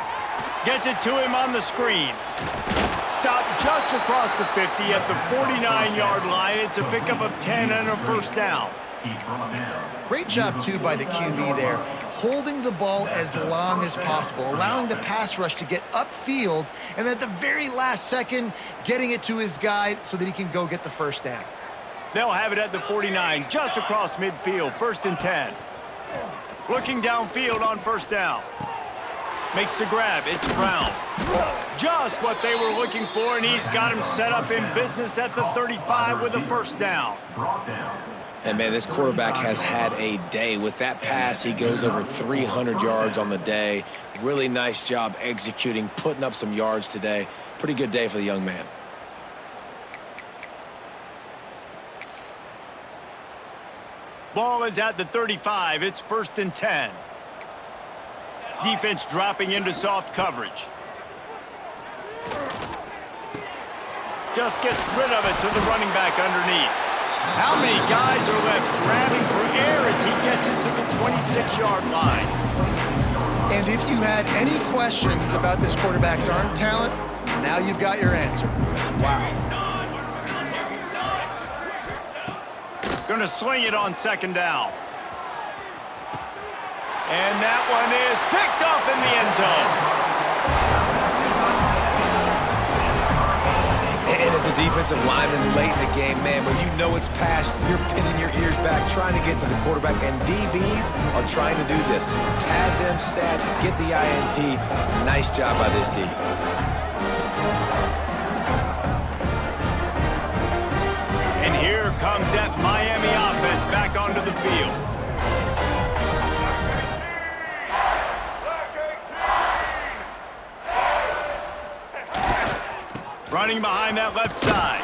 B: Gets it to him on the screen. Stopped just across the 50 at the 49-yard line. It's a pickup of 10 and a first down.
A: Great job, too, by the QB there, holding the ball as long as possible, allowing the pass rush to get upfield, and at the very last second, getting it to his guy so that he can go get the first down.
B: They'll have it at the 49, just across midfield, 1st and 10. Looking downfield on first down. Makes the grab. It's Brown. Just what they were looking for, and he's got him set up in business at the 35 with a first down.
C: And, man, this quarterback has had a day. With that pass, he goes over 300 yards on the day. Really nice job executing, putting up some yards today. Pretty good day for the young man.
B: Ball is at the 35. It's 1st and 10. Defense dropping into soft coverage. Just gets rid of it to the running back underneath. How many guys are left grabbing for air as he gets it to the 26-yard line?
A: And if you had any questions about this quarterback's arm talent, now you've got your answer. Wow.
B: Gonna sling it on 2nd down. And that one is picked off in the end zone.
C: And as a defensive lineman late in the game, man, when you know it's past, you're pinning your ears back, trying to get to the quarterback, and DBs are trying to do this. Pad them stats, get the INT. Nice job by this D.
B: And here comes that Miami offense back onto the field. Running behind that left side.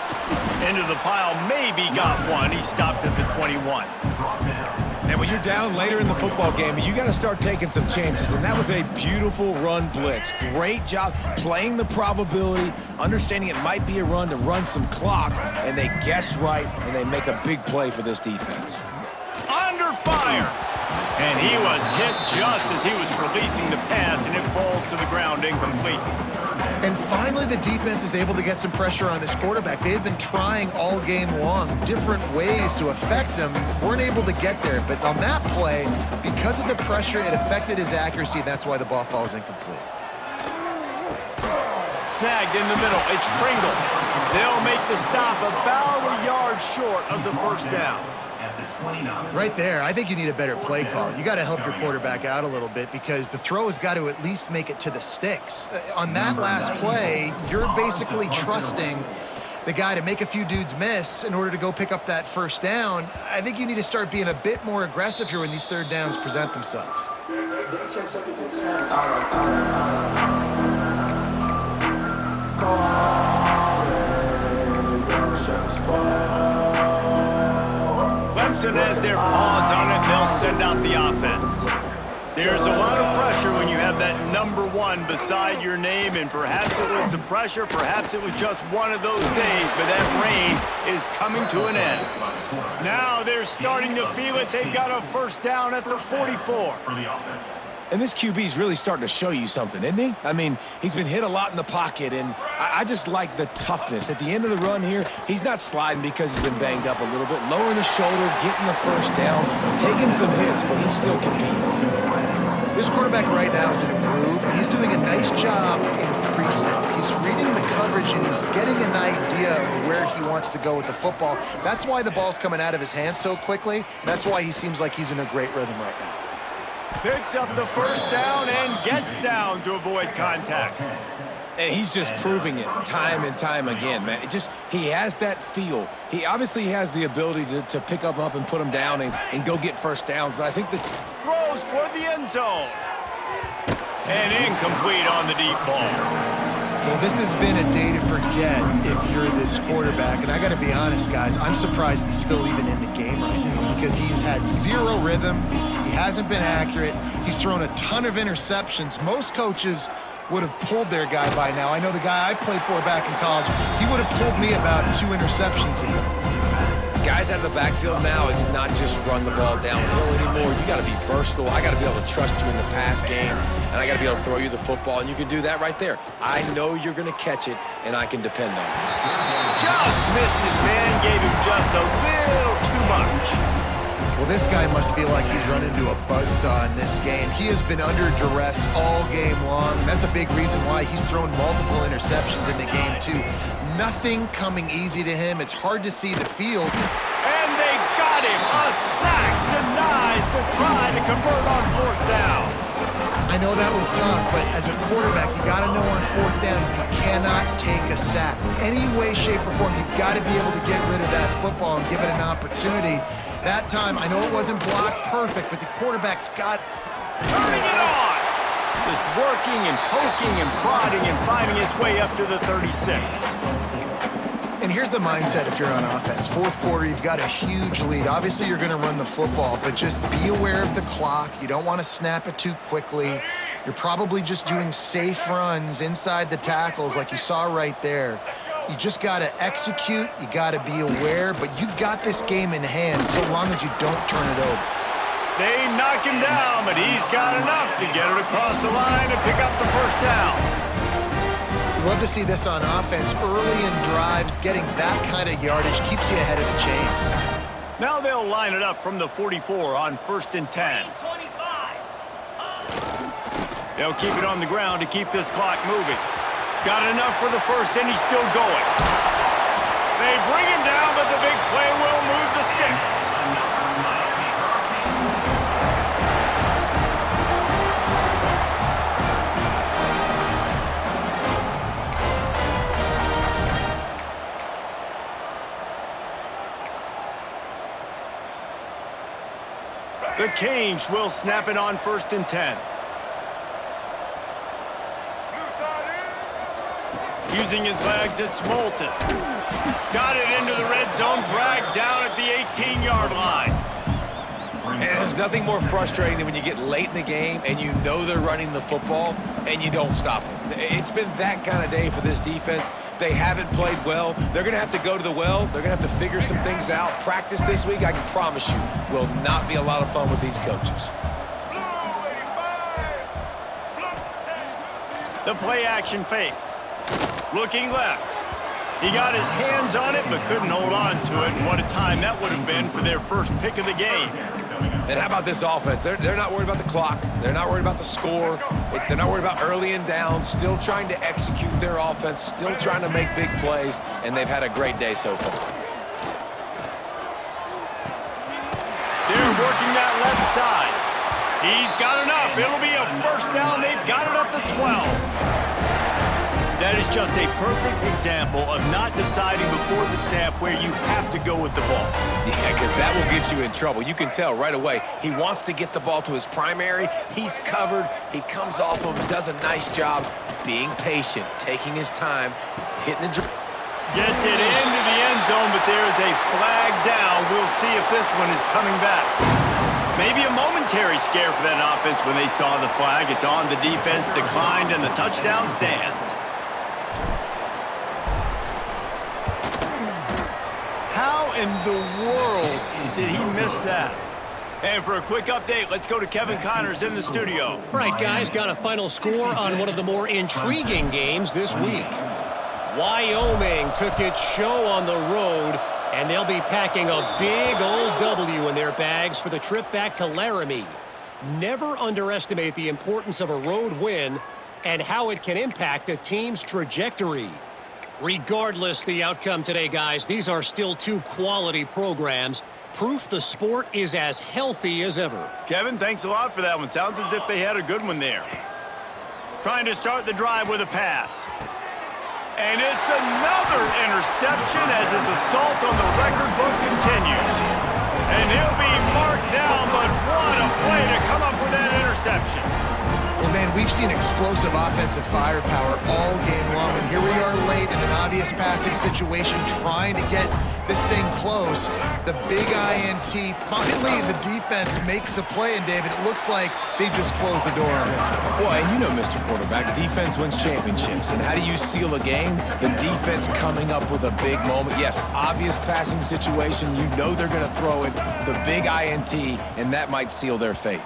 B: Into the pile, maybe got one. He stopped at the 21.
C: And when you're down later in the football game, you got to start taking some chances, and that was a beautiful run blitz. Great job playing the probability, understanding it might be a run to run some clock, and they guess right, and they make a big play for this defense.
B: Under fire. And he was hit just as he was releasing the pass, and it falls to the ground incomplete.
A: And finally, the defense is able to get some pressure on this quarterback. They had been trying all game long different ways to affect him, weren't able to get there. But on that play, because of the pressure, it affected his accuracy, and that's why the ball falls incomplete.
B: Snagged in the middle. It's Pringle. They'll make the stop about a yard short of the first down.
A: Right there, I think you need a better play call. You got to help your quarterback out a little bit because the throw has got to at least make it to the sticks. On that last play, you're basically trusting the guy to make a few dudes miss in order to go pick up that first down. I think you need to start being a bit more aggressive here when these third downs present themselves.
B: Clemson has their paws on it, they'll send out the offense. There's a lot of pressure when you have that number 1 beside your name, and perhaps it was the pressure, perhaps it was just one of those days, but that rain is coming to an end. Now they're starting to feel it. They've got a first down at the 44.
C: And this QB's really starting to show you something, isn't he? I mean, he's been hit a lot in the pocket, and I just like the toughness. At the end of the run here, he's not sliding because he's been banged up a little bit. Lowering the shoulder, getting the first down, taking some hits, but he's still competing.
A: This quarterback right now is in a groove, and he's doing a nice job in pre-snap. He's reading the coverage, and he's getting an idea of where he wants to go with the football. That's why the ball's coming out of his hands so quickly. That's why he seems like he's in a great rhythm right now.
B: Picks up the first down and gets down to avoid contact.
C: And he's just proving it time and time again, man. He has that feel. He obviously has the ability to pick up and put them down and go get first downs, but I think that
B: Throws toward the end zone. And incomplete on the deep ball.
A: Well, this has been a day to forget if you're this quarterback. And I got to be honest, guys, I'm surprised he's still even in the game right now because he's had zero rhythm. He hasn't been accurate. He's thrown a ton of interceptions. Most coaches would have pulled their guy by now. I know the guy I played for back in college, he would have pulled me about 2 interceptions ago.
C: guys out of the backfield now, it's not just run the ball downhill anymore. You got to be versatile. I got to be able to trust you in the pass game, and I got to be able to throw you the football, and you can do that right there. I know you're going to catch it, and I can depend on it.
B: Just missed his man, gave him just a little too much.
A: Well, this guy must feel like he's run into a buzzsaw in this game. He has been under duress all game long, and that's a big reason why he's thrown multiple interceptions in the game, too. Nothing coming easy to him. It's hard to see the field.
B: And they got him. A sack denies the try to convert on fourth down.
A: I know that was tough, but as a quarterback, you got to know on fourth down, you cannot take a sack. Any way, shape, or form, you've got to be able to get rid of that football and give it an opportunity. That time, I know it wasn't blocked perfect, but the quarterback's got...
B: Turning it on! Just working and poking and prodding and finding his way up to the 36.
A: And here's the mindset if you're on offense. Fourth quarter, you've got a huge lead. Obviously, you're going to run the football, but just be aware of the clock. You don't want to snap it too quickly. You're probably just doing safe runs inside the tackles like you saw right there. You just got to execute. You got to be aware, but you've got this game in hand so long as you don't turn it over.
B: They knock him down, but he's got enough to get it across the line and pick up the first down.
A: You love to see this on offense. Early in drives, getting that kind of yardage keeps you ahead of the chains.
B: Now they'll line it up from the 44 on 1st and 10. They'll keep it on the ground to keep this clock moving. Got enough for the first, and he's still going. They bring him down, but the big play will move the sticks. The Canes will snap it on 1st and 10. Using his legs, it's Moulton. Got it into the red zone, dragged down at the 18-yard line.
C: And there's nothing more frustrating than when you get late in the game and you know they're running the football and you don't stop them. It's been that kind of day for this defense. They haven't played well. They're going to have to go to the well. They're going to have to figure some things out. Practice this week, I can promise you, will not be a lot of fun with these coaches.
B: The play-action fake. Looking left. He got his hands on it, but couldn't hold on to it. And what a time that would have been for their first pick of the game.
C: And how about this offense? They're not worried about the clock. They're not worried about the score. They're not worried about early and down. Still trying to execute their offense. Still trying to make big plays. And they've had a great day so far.
B: They're working that left side. He's got enough. It'll be a first down. They've got it up to 12. That is just a perfect example of not deciding before the snap where you have to go with the ball.
C: Yeah, because that will get you in trouble. You can tell right away. He wants to get the ball to his primary. He's covered. He comes off of him, does a nice job being patient, taking his time, hitting the...
B: Gets it into the end zone, but there's a flag down. We'll see if this one is coming back. Maybe a momentary scare for that offense when they saw the flag. It's on, the defense declined, and the touchdown stands. How in the world did he miss that? And for a quick update, let's go to Kevin Connors in the studio.
D: All right, guys, got a final score on one of the more intriguing games this week. Wyoming took its show on the road, and they'll be packing a big old W in their bags for the trip back to Laramie. Never underestimate the importance of a road win and how it can impact a team's trajectory. Regardless the outcome today, guys, these are still two quality programs. Proof the sport is as healthy as ever.
B: Kevin, thanks a lot for that one. Sounds as if they had a good one there. Trying to start the drive with a pass. And it's another interception as his assault on the record book continues. And he'll be marked down, but what a play to come up with that interception.
A: Well, man, we've seen explosive offensive firepower all game long, and here we are late in an obvious passing situation trying to get this thing close. The big INT, finally the defense makes a play, and David, it looks like they just closed the door on this one.
C: Well, and you know, Mr. Quarterback, defense wins championships. And how do you seal a game? The defense coming up with a big moment. Yes, obvious passing situation. You know they're going to throw it. The big INT, and that might seal their fate.